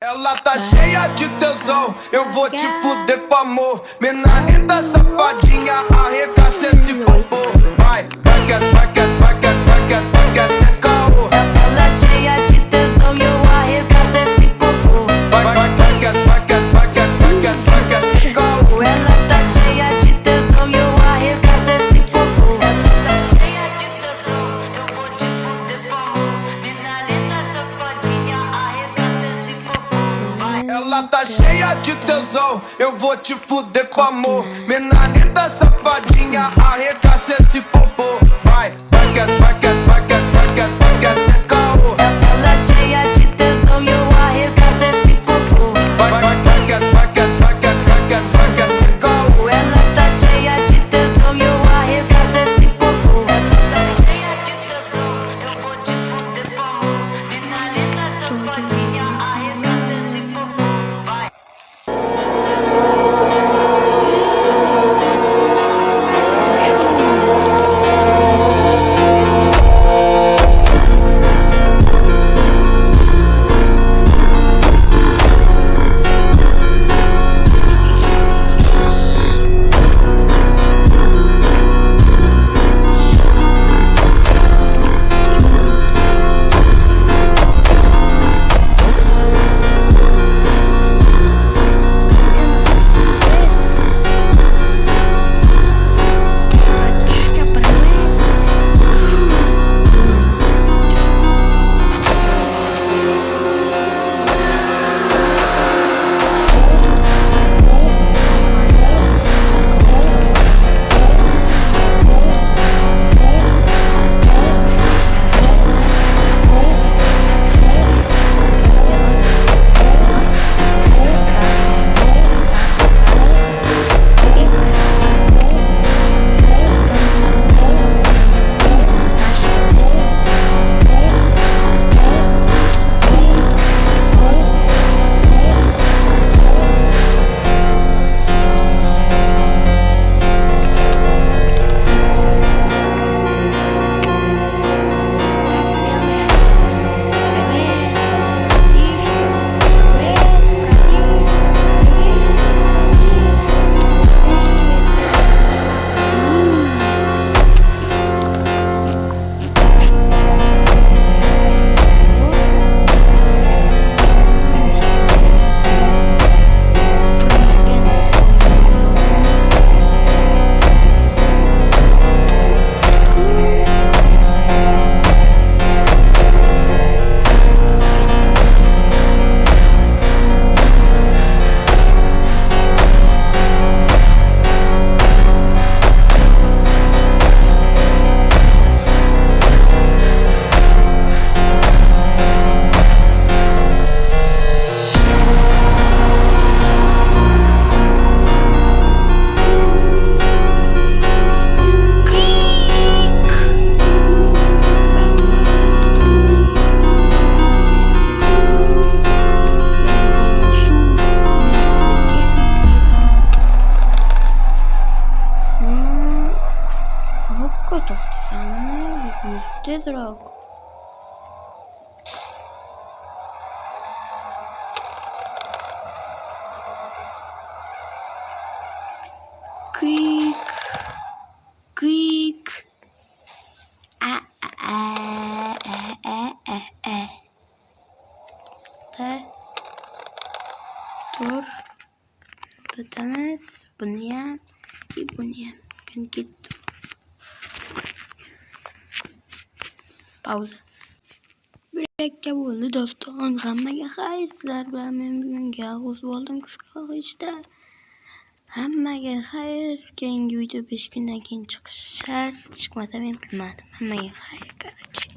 Ela tá cheia de tesão, eu vou te fuder com amor. Mina linda, safadinha, arregaça esse popô. Vai, saca, saca, saca, saca, saca, sem caô. Ela cheia de tesão e eu arregaço esse popô. Vai, saca, saca, saca, saca, saca, sem caô. Ela tá cheia de tesão e eu arregaço esse popô. Ela tá cheia de tesão, eu vou te fuder com amor. Mina linda, safadinha, arregaça esse popô. Ela tá cheia de tesão, eu vou te fuder com amor. Mina linda, safadinha, arregaça esse popô. Vai, saca, saca, saca, saca, saca, sem caô. Ela cheia de tesão e eu arregaço esse popô. Vai, saca, saca, saca, saca, saca, sem caô. Ela tá cheia de tesão e eu arregaço esse popô. Ela tá cheia de tesão, eu vou te fuder com amor. Mina linda, safadinha, arregaça esse popô. Vai. Drogo. Quick, quick. Dur. Tutamaz. Bunu yap. Bunu yap. Kan gitu. Pauza. Mürekkep oldu dostum. Hammaga xayr. Sizlar bilan men bugungi yolg'iz bo'ldim qisqa hammaga xayr. Keyingi video 5 kundan keyin chiqishi shart. Chiqmasa men bilmadim. Hammaga xayr.